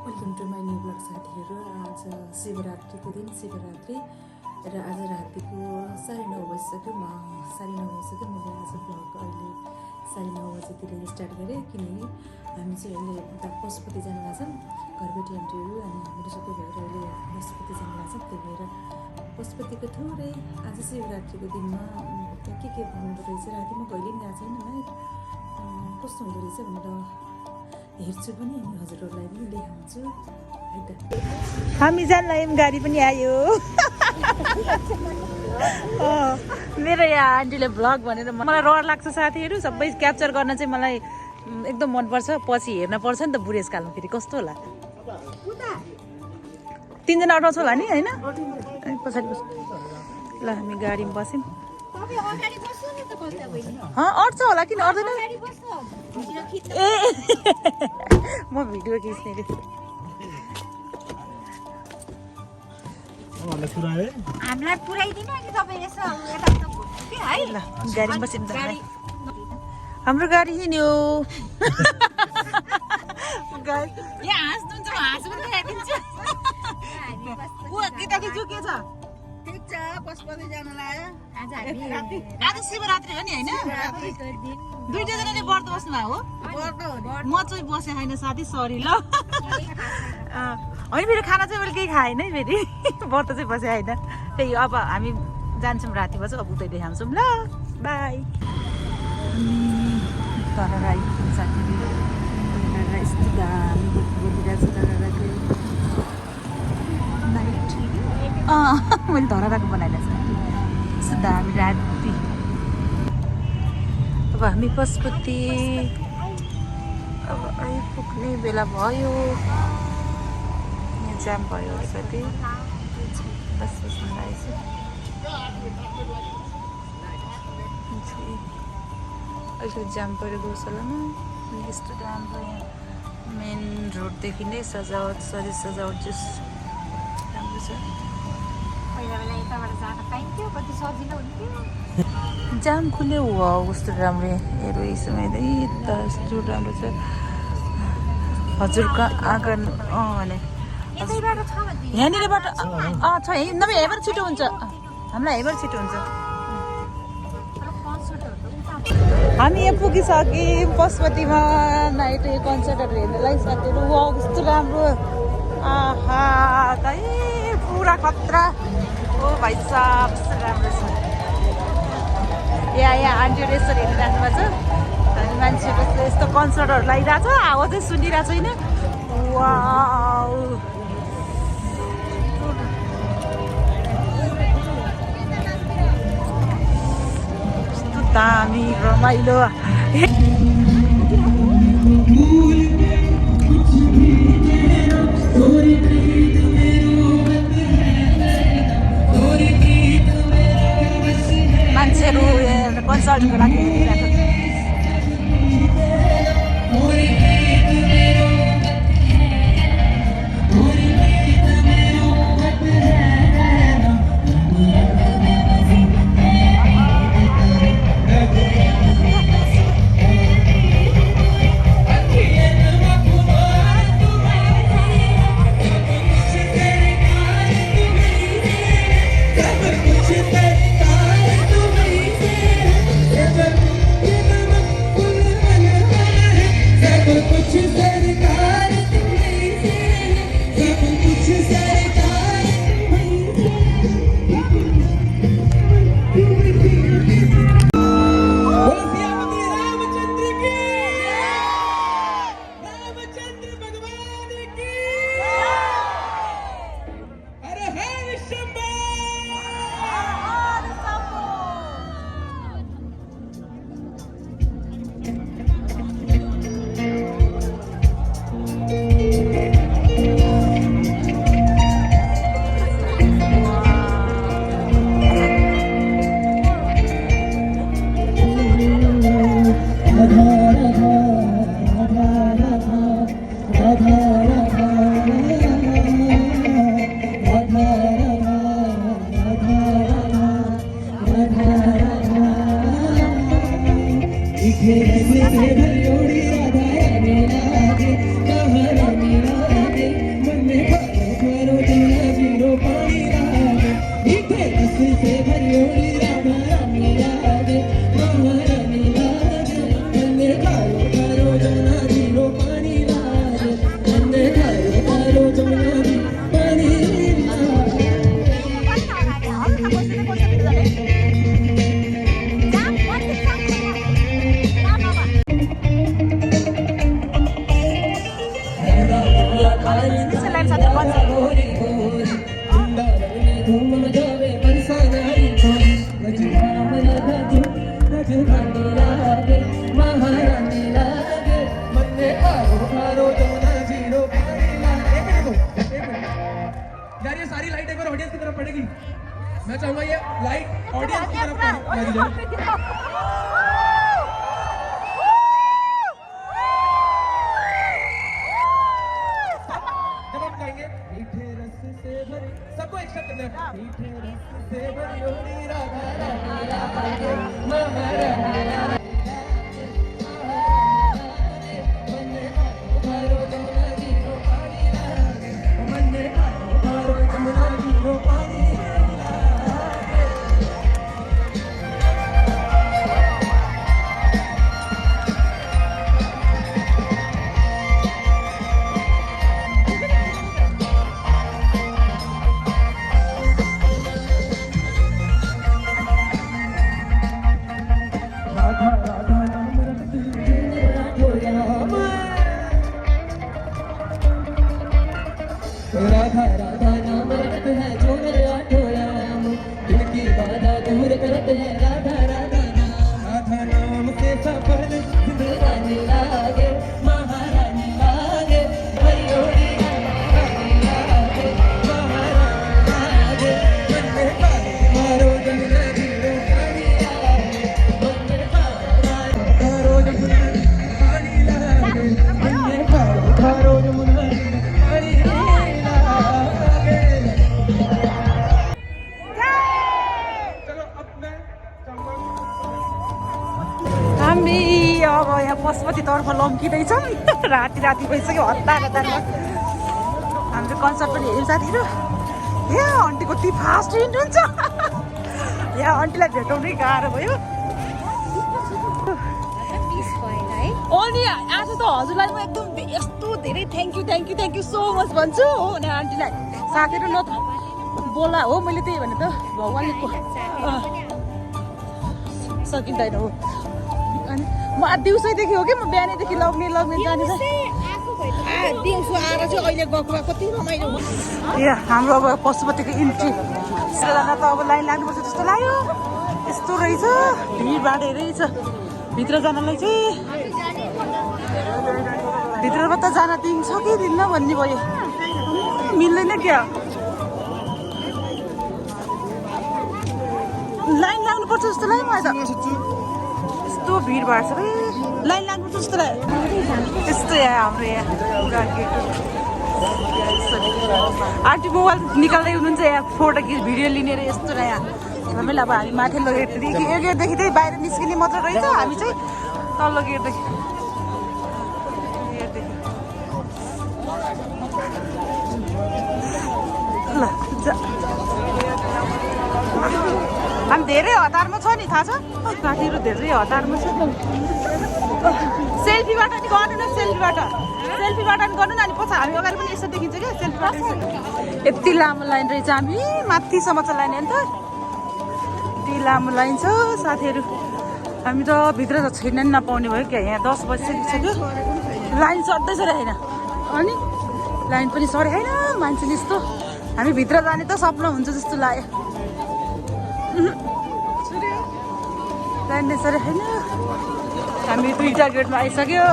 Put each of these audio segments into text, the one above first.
Welcome to my new blog साथीहरू। आज शिवरात्रिको दिन शिवरात्रि र आज रातिको 9:30 बजिसक्यो। 9:30 बजिसक्यो। मैले आज ब्लग अहिले 9:30 बजीतिर स्टार्ट गरेँ, किनकि हामी चाहिँ अहिले उता पशुपति जानु भएको छौँ। घरबेटी आन्टीहरू अनि हामीहरू सबै भएर अहिले पशुपति जानु भएको छ। त्यही भएर पशुपतिको थोरै आज शिवरात्रिको दिनमा के भन्नुको रहेछ, राति म कहिले पनि गएको छैन है, कस्तो हुँदो रहेछ भनेर हेर्छु पनि अनि हजुरहरूलाई पनि देखाउँछु है त। हामी जान्लायौँ, गाडी पनि आयो। मेरो यहाँ आन्टीले भ्लग भनेर मलाई रहर लाग्छ साथीहरू, सबै क्याप्चर गर्न चाहिँ मलाई एकदम मनपर्छ। पछि हेर्न पर्छ नि त बुढेसकालमा, फेरि कस्तो होला। 3 जना अटाउँछ होला नि होइन, पछाडि बस ल। हामी गाडीमा बस्यौँ। अट्छ होला, किन अट्दैन? ए म भिडियो खिच्ने रे। हामीलाई पुऱ्याइदिनु नि तपाईँ यसो है। ल गाडीमा बस्यौँ त। हाम्रो गाडी हिँड्यो। यहाँ हाँस्नुहुन्छ, हाँस पनि देखाइदिन्छु। गीता दिजु के छ? ठिक छ, पशुपति जान लाग्यो। आज शिवरात्रि हो नि होइन? 2 जनाले व्रत बस्नु भएको हो? म चाहिँ बसेँ होइन साथी, सरी ल। होइन फेरि खाना चाहिँ मैले केही खाएन है, फेरि व्रत चाहिँ बसेँ होइन। त्यही अब हामी जान्छौँ, राति बस्छ, अब उतै देखाउँछौँ ल। बाई। तर साथीहरू यस्तो दामी बोलिरहेको छ। मैले धराको बनाइरहेको छु यस्तो दामी राति। अब हामी पशुपति अब आइपुग्ने बेला भयो। यहाँ जाम भयो साथी, बस बस्नु लागेको छ। अहिले जाम पऱ्यो गौशालामा। यस्तो राम्रो यहाँ मेन रोडदेखि नै सजावट, सरी सजावट जस राम्रो छ। जाम खुल्यो हो कस्तो राम्रो हेरौँ यी समय त यस्तो राम्रो छ। हजुरको आँगन भने यहाँनिरबाट छ, नभए हेबर छिटो हुन्छ, हामीलाई हेबर छिटो हुन्छ। हामी यहाँ पुगिसक्यौँ पशुपतिमा। नाइट कन्सर्टहरू हेर्नुलाई साथीहरू। वा कस्तो राम्रो, आहा दाइ पुरा खतरा। ओ भाइ साहब कस्तो राम्रो छ। यहाँ आन्टीहरू यसरी हेरिराख्नु भएको छ। अनि मान्छेहरू यस्तो कन्सर्टहरू लगाइरहेको छ, आवाज चाहिँ सुनिरहेको छैन। वाउ कस्तो दामी रमाइलो। मान्छेहरू कन्सर्टको लागि हेरिरहेको। त्यसै लाइन साथी कन्सर्ट यार ये सारी लाइट एक बार ऑडियंस की तरफ पड़ेगी। मैं चाहूंगा ये लाइट ऑडियंस की तरफ मारी जाए। जब हम कहेंगे मीठे रस से भरी, सबको एक शब्द करना है, मीठे रस से भरी होली राधा राधा राधा महारानी। राधा राधा नाम रट है जो मेरे आठोयाम, दिल की बाधा दूर करत है राधा राधा नाम। राधा नाम से सफल जिंदगानी लागे, महारानी लागे, हरियोरी महारानी लागे, महारानी लागे। मन में मारो जमुना जीरो पानी लागे, मन में मारो जमुना पानी लागे, मन में मारो जमुना पानी लागे। हामी अब यहाँ पशुपतितर्फ लम्किँदैछौँ राति राति भइसक्यो हतार हतारमा हाम्रो कन्सर्ट पनि हेर्नु साथीहरू यहाँ आन्टी कति फास्ट हिँड्नुहुन्छ यहाँ आन्टीलाई भेटाउनै गाह्रो भयो अनि आज त हजुरलाई म एकदम यस्तो धेरै थ्याङ्क यू सो मच भन्छु हो अनि आन्टीलाई साथीहरू न त बोला हो मैले त्यही भने त भगवान्ले सकिँदैन हो अनि म दिउँसैदेखि हो कि म बिहानैदेखि लग्ने जाने दिउँसो आएर चाहिँ अहिले गएको कति रमाइलो ए हाम्रो अब पशुपतिको इन्ट्री जाँदा त अब लाइन लाग्नुपर्छ जस्तो लाग्यो यस्तो रहेछ भिडभाड रहेछ भित्र जानलाई चाहिँ भित्रमा त जान दिन्छ कि दिन्न भन्ने भयो मिल्दैन क्या लाइन लाग्नुपर्छ जस्तो लाग्यो मलाई त यस्तो भिडभाड छ लाइन लाग्नुपर्छ जस्तो लाग्यो यस्तो यहाँ हाम्रो यहाँ आन्टी मोबाइल निकाल्दै हुनुहुन्छ यहाँ फोटो खिच भिडियो लिनेर यस्तो यहाँ झमेला अब हामी माथिल्लो गेटदेखि यो गेटदेखि चाहिँ बाहिर निस्किने मात्र रहेछ हामी चाहिँ तल्लो गेटदेखि ल हामी धेरै हतारमा छ नि थाहा छ साथीहरू धेरै हतारमा छ सेल्फीबाट नि गर्नु न सेल्फीबाट नि गर्नु न अनि पछि हामी अगाडि पनि यसो देखिन्छ क्या सेल्फीबाट यति लामो लाइन रहेछ हामी माथिसम्म छ लाइन अन्त यति लामो लाइन छ साथीहरू हामी त भित्र त छिर्न नि नपाउने भयो क्या यहाँ 10 बजिसक्यो लाइन सर्दैछ र होइन अनि लाइन पनि सरे होइन मान्छेले यस्तो हामी भित्र जाने त सपना हुन्छ जस्तो लाग्यो लाइन सरे होइन हामी 2टा गेटमा आइसक्यो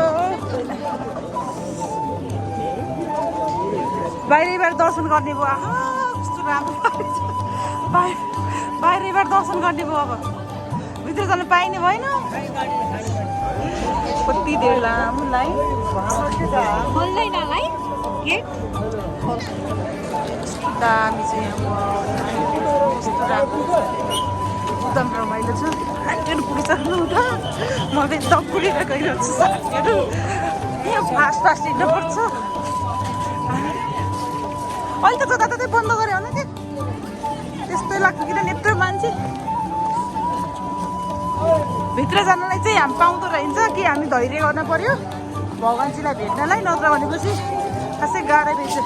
बाहिर दर्शन गर्ने भयो कस्तो राम्रो बाहिर दर्शन गर्ने भयो अब भित्र जान पाइने भएन कति धेरै लामो लाइन खोल्दैन लाइन गेट दामी चाहिँ यस्तो राम्रो एकदम रमाइलो छ आन्टीहरू पुगिसक्नु त म त एकदम पुगेर गइरहेको छु साथीहरू यहाँ फास्ट हिँड्नुपर्छ अहिले त जताततै बन्द गरे होला कि त्यस्तै लाग्छ किन यत्रो मान्छे भित्र जानलाई चाहिँ हामी पाउँदो रहेछ कि हामी धैर्य गर्न पर्यो भगवान्जीलाई भेट्नलाई नत्र भनेपछि खासै गाह्रै रहेछ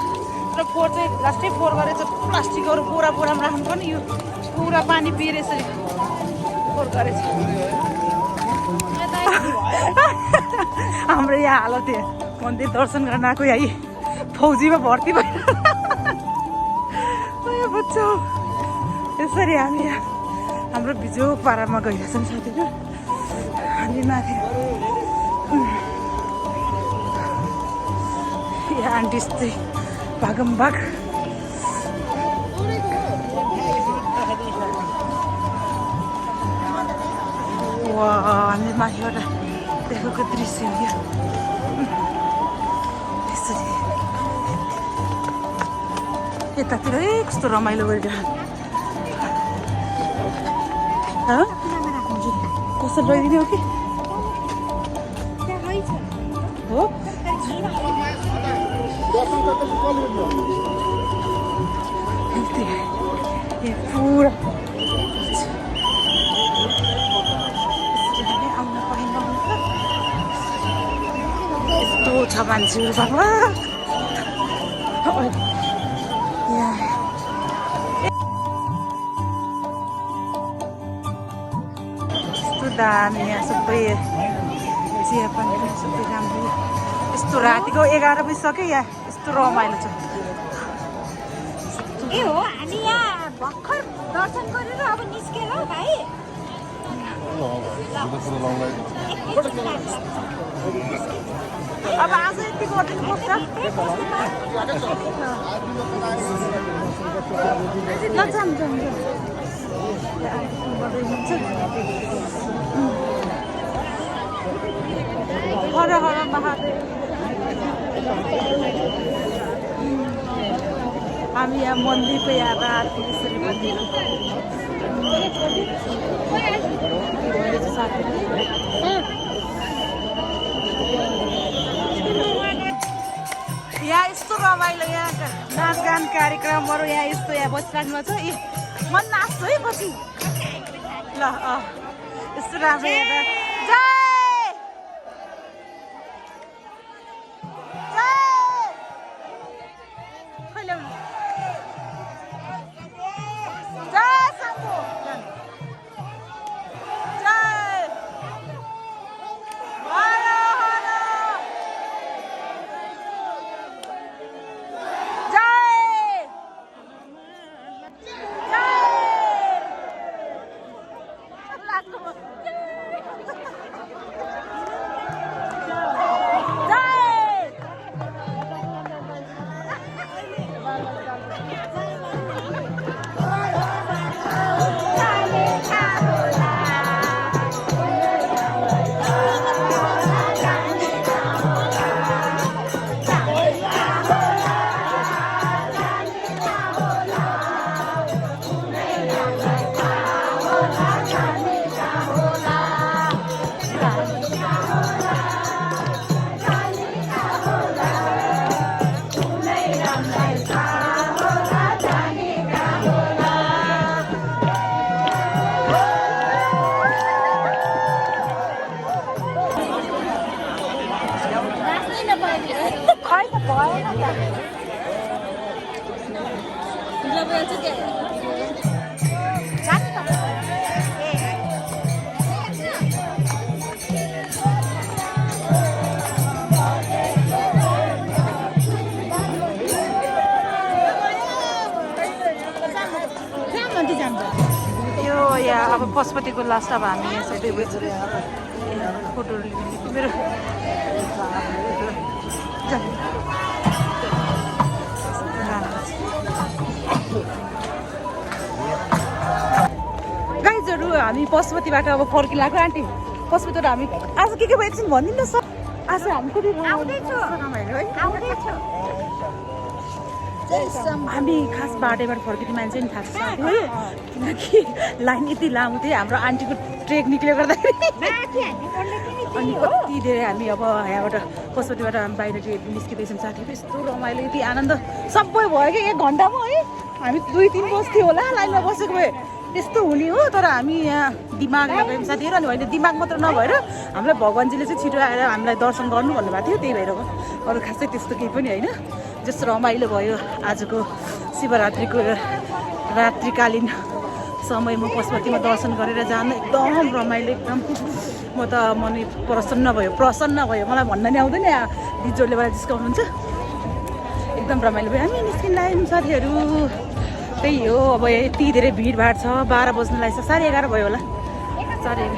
र फोहोर चाहिँ लास्टै फोहोर गरेछ प्लास्टिकहरू बोरामा राख्नु पर्ने यो पुरा पानी पिएर यसरी फोहोर गरेछ हाम्रो यहाँ हालत मन्दिर दर्शन गर्न आएको है फौजीमा भर्ती भएर बच्चा यसरी हामी हाम्रो बिजोग पारामा गइरहेछौँ साथीहरू हामी माथि यहाँ आन्टी चाहिँ भागम भाग हामी माथिबाट देखेको दृश्य हो यो यसरी यतातिर कस्तो रमाइलो गरिरहेको कसरी लैदिने हो कि हो पुरा यस्तो छ मान्छेहरू बाबा यस्तो दामी यहाँ सबै चिया पनि सबै राम्रो यस्तो रातिको 11 बजिसक्यो यहाँ यस्तो रमाइलो छ ए हो हामी यहाँ भर्खर दर्शन गरेर अब निस्केर हो भाइ अब आज यति गरिदिनु पर्छ ल जाऊँ हर हर महादेव हामी यहाँ मन्दिरको यहाँ आरती यसरी मन्दिर यहाँ यस्तो रमाइलो यहाँ नाचगान कार्यक्रमहरू यहाँ यस्तो यहाँ बसिराख्नु छ म नाच्छु है पछि ल यस्तो राम्रो हेर्दा अब पशुपतिको लास्ट अब हामी यहाँ चाहिँ फोटोहरू लिने मेरो गाइजहरू हामी पशुपतिबाट अब फर्किलाएको आन्टी पशुपतिबाट हामी आज के भयो एकछिन भनिदिनु न सर आज हामी कति हामी खास बाटैबाट फर्किने मान्छे नि थाहा छ है किनकि लाइन यति लामो थियो हाम्रो आन्टीको ट्रेक निक्ले गर्दाखेरि अनि कति धेरै हामी अब यहाँबाट पशुपतिबाट हामी बाहिर निस्किँदैछौँ साथीहरू यस्तो रमाइलो यति आनन्द सबै भयो कि 1 घन्टामा है हामी 2-3 बस्थ्यो होला लाइनमा बसेको भए त्यस्तो हुने हो तर हामी यहाँ दिमाग लगायौँ साथीहरू अनि होइन दिमाग मात्र नभएर हामीलाई भगवान्जीले चाहिँ छिटो आएर हामीलाई दर्शन गर्नु भन्नुभएको थियो त्यही भएर हो अरू खासै त्यस्तो केही पनि होइन जस्तो रमाइलो भयो आजको शिवरात्रिको रात्रिकालीन समयमा पशुपतिमा दर्शन गरेर जानु एकदम रमाइलो एकदम म त मनै प्रसन्न भयो मलाई भन्न नि आउँदैन दिदीजोडले मलाई जिस्काउनुहुन्छ एकदम रमाइलो भयो हामी निस्किन लाग्यौँ साथीहरू त्यही हो अब यति धेरै भिडभाड छ 12 बज्न लाग्छ 11:30 भयो होला 11:30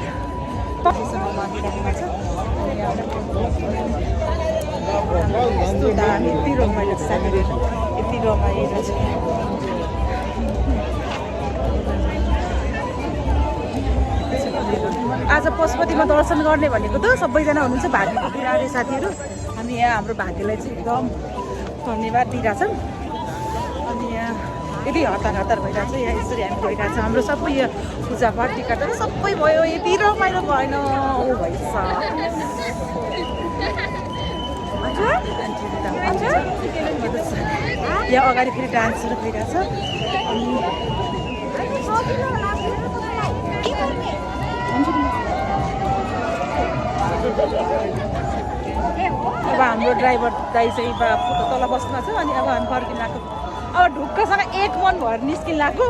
यस्तो दामी यति रमाइलो छ साथीहरू यति रमाइलो छ आज पशुपतिमा दर्शन गर्ने भनेको त सबैजना हुनुहुन्छ भाग्यको बिरामी साथीहरू हामी यहाँ हाम्रो भाग्यलाई चाहिँ एकदम धन्यवाद दिइरहेछौँ अनि यहाँ यति हतार भइरहेको छ यहाँ यसरी हामी गइरहेको छ हाम्रो सबै यो पूजापाठ टिकटहरू सबै भयो यति रमाइलो भएन ओ भइस यहाँ अगाडि फेरि डान्सहरू भइरहेछ अब हाम्रो ड्राइभर दाइ चाहिँ तल बस्नुमा छ अनि अब हामी फर्किन लाग्यो अब ढुक्कसँग एक मन भएर निस्किन लाग्यो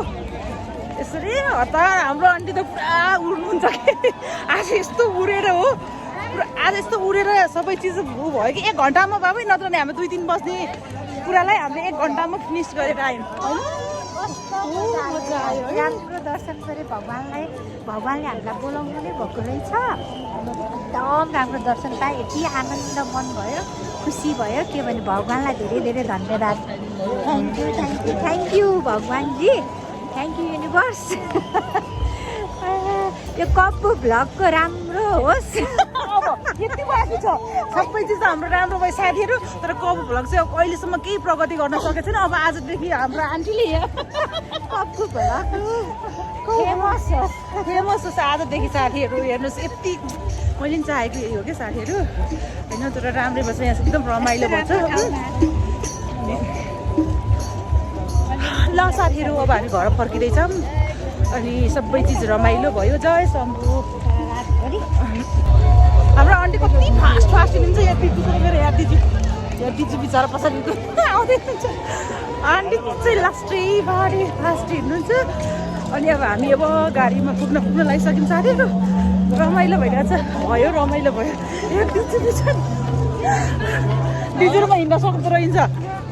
यसरी हतार हाम्रो आन्टी त पुरा उड्नुहुन्छ कि आज यस्तो उडेर हो पुरा आज यस्तो उडेर सबै चिज भयो कि 1 घन्टामा बाबै नत्र भने हामी 2-3 बस्ने कुरालाई हामीले 1 घन्टामा फिनिस गरेर आयौँ मजा आयो राम्रो दर्शन गरे भगवान्लाई भगवान्ले हामीलाई बोलाउनु नै भएको रहेछ एकदम राम्रो दर्शन पाएँ यति आनन्द मन भयो खुसी भयो के भने भगवान्लाई धेरै धेरै धन्यवाद थ्याङ्क यू भगवान्जी थ्याङ्क यू युनिभर्स यो कप्पु भ्लगको राम्रो होस् अब यति बाँकी छ सबै चिज हाम्रो राम्रो भयो साथीहरू तर कप्पु भ्लग चाहिँ अहिलेसम्म केही प्रगति गर्न सकेको छैन अब आजदेखि हाम्रो आन्टीले कप्पु भ्लग फेमस होस् आजदेखि साथीहरू हेर्नुहोस् यति मैले पनि चाहेको यही हो क्या साथीहरू होइन तर राम्रै भएछ यहाँ एकदम रमाइलो भएछ ल साथीहरू अब हामी घर फर्किँदैछौँ अनि सबै चिज रमाइलो भयो जय शम्भु हाम्रो आन्टी कति फास्ट हिँड्नुहुन्छ यहाँ दिदीको मेरो यहाँ दिदी बिचरा पछाडि आउँदै हुनुहुन्छ आन्टी चाहिँ लास्टै भारी फास्ट हिँड्नुहुन्छ अनि अब हामी अब गाडीमा पुग्न लागिसक्यौँ साथीहरू रमाइलो भइरहेछ भयो रमाइलो भयो डिजलमा हिँड्न सक्दो रहेछ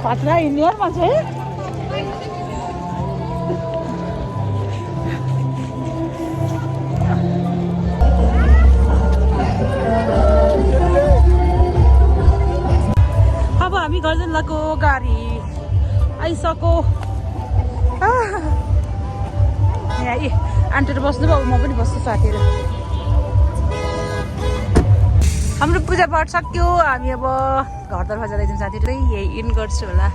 खतरा हिँड्ने यार मान्छे है अब हामी गर्जनलाको गाडी आइसक्यो यहाँ आन्टीहरू बस्नुभयो म पनि बस्छु साथीहरू हाम्रो पूजापाठ सक्यो हामी अब घर तर्फ जाँदैछौँ साथीहरू यही इन गर्छु होला